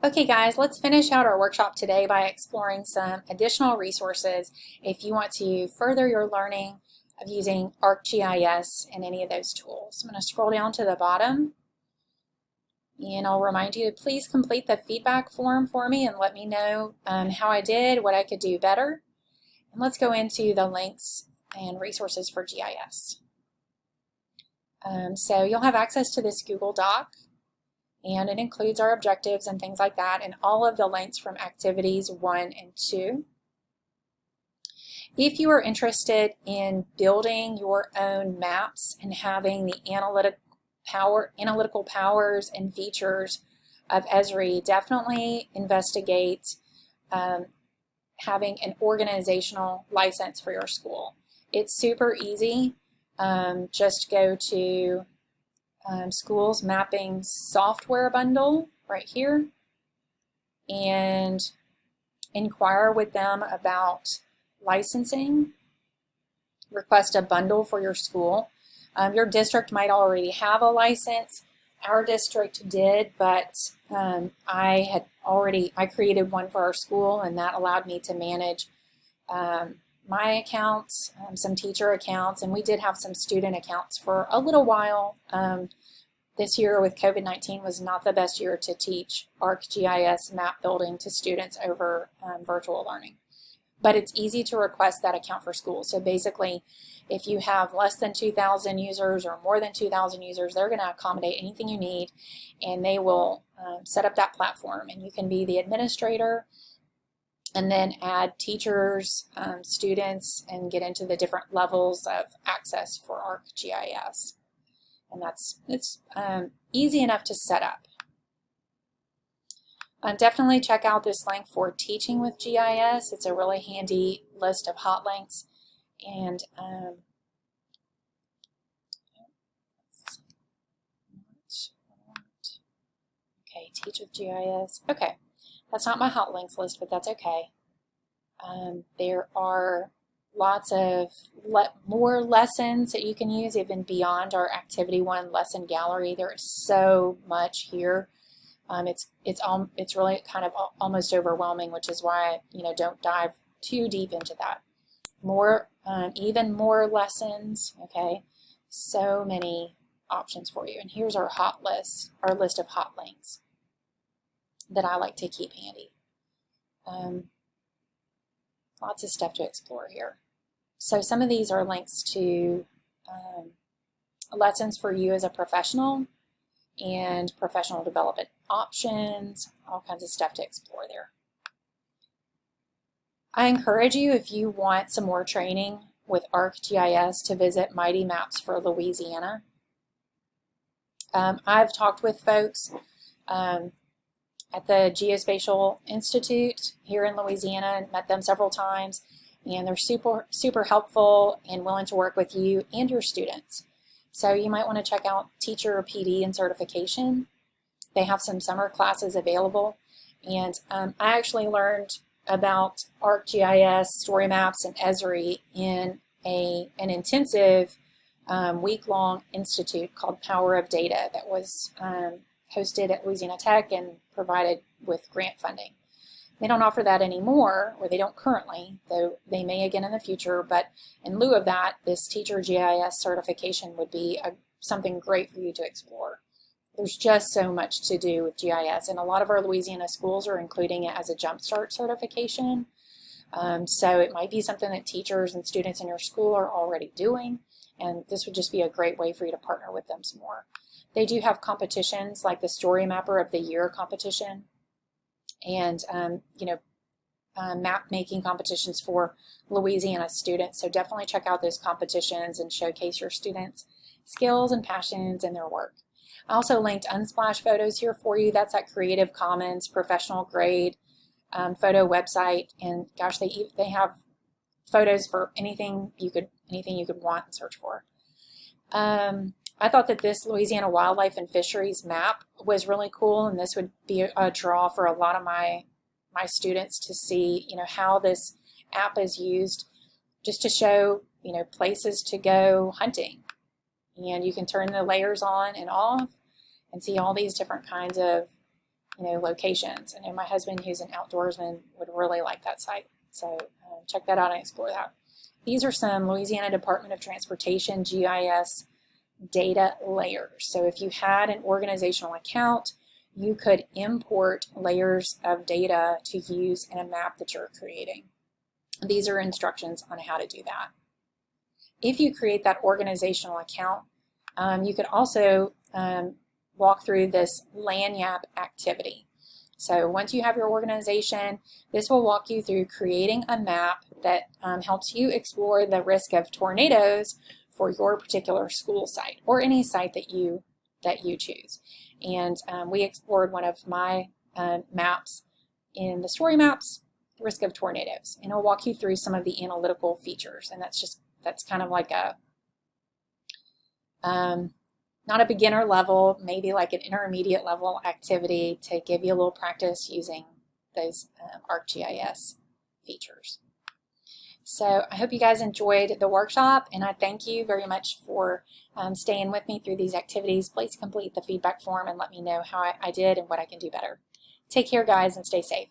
Okay guys, let's finish out our workshop today by exploring some additional resources if you want to further your learning of using ArcGIS and any of those tools. I'm going to scroll down to the bottom and I'll remind you to please complete the feedback form for me and let me know how I did, what I could do better. And let's go into the links and resources for GIS. So you'll have access to this Google Doc, and it includes our objectives and things like that, and all of the links from activities 1 and 2. If you are interested in building your own maps and having the analytical powers and features of Esri, definitely investigate having an organizational license for your school. It's super easy. Just go to Schools Mapping Software Bundle right here and inquire with them about licensing. Request a bundle for your school. Your district might already have a license. Our district did, but I created one for our school, and that allowed me to manage my accounts, some teacher accounts, and we did have some student accounts for a little while. This year with COVID-19 was not the best year to teach ArcGIS map building to students over virtual learning. But it's easy to request that account for school. So basically, if you have less than 2,000 users or more than 2,000 users, they're going to accommodate anything you need, and they will set up that platform, and you can be the administrator and then add teachers, students, and get into the different levels of access for ArcGIS. And it's easy enough to set up. Definitely check out this link for Teaching with GIS. It's a really handy list of hot links. And okay, Teach with GIS. Okay, that's not my hot links list, but that's okay. There are lots of more lessons that you can use even beyond our Activity 1 lesson gallery. There is so much here. It's really kind of almost overwhelming, which is why don't dive too deep into that. Even more lessons. Okay, so many options for you. And here's our our list of hot links that I like to keep handy. Lots of stuff to explore here. So some of these are links to lessons for you as a professional and professional development options, all kinds of stuff to explore there. I encourage you, if you want some more training with ArcGIS, to visit Mighty Maps for Louisiana. I've talked with folks at the Geospatial Institute here in Louisiana and met them several times, and they're super helpful and willing to work with you and your students. So you might want to check out Teacher PD and Certification. They have some summer classes available, and I actually learned about ArcGIS, Story Maps, and Esri in an intensive week-long institute called Power of Data that was hosted at Louisiana Tech and provided with grant funding. They don't offer that anymore, or they don't currently, though they may again in the future, but in lieu of that, this Teacher GIS certification would be something great for you to explore. There's just so much to do with GIS, and a lot of our Louisiana schools are including it as a Jumpstart certification. So it might be something that teachers and students in your school are already doing, and this would just be a great way for you to partner with them some more. They do have competitions like the Story Mapper of the Year competition, and map making competitions for Louisiana students. So definitely check out those competitions and showcase your students' skills and passions in their work. I also linked Unsplash photos here for you. That's that Creative Commons professional grade photo website, and gosh, they have photos for anything you could want and search for. I thought that this Louisiana Wildlife and Fisheries map was really cool, and this would be a draw for a lot of my students to see, how this app is used, just to show, places to go hunting. And you can turn the layers on and off and see all these different kinds of locations. I know my husband, who's an outdoorsman, would really like that site. So check that out and explore that. These are some Louisiana Department of Transportation GIS data layers. So if you had an organizational account, you could import layers of data to use in a map that you're creating. These are instructions on how to do that. If you create that organizational account, you could also walk through this Lanyap activity. So once you have your organization, this will walk you through creating a map that helps you explore the risk of tornadoes for your particular school site or any site that you choose. And we explored one of my maps in the story maps, risk of tornadoes, and it'll walk you through some of the analytical features. And that's kind of like a not a beginner level, maybe like an intermediate level activity to give you a little practice using those ArcGIS features. So I hope you guys enjoyed the workshop, and I thank you very much for staying with me through these activities. Please complete the feedback form and let me know how I did and what I can do better. Take care, guys, and stay safe.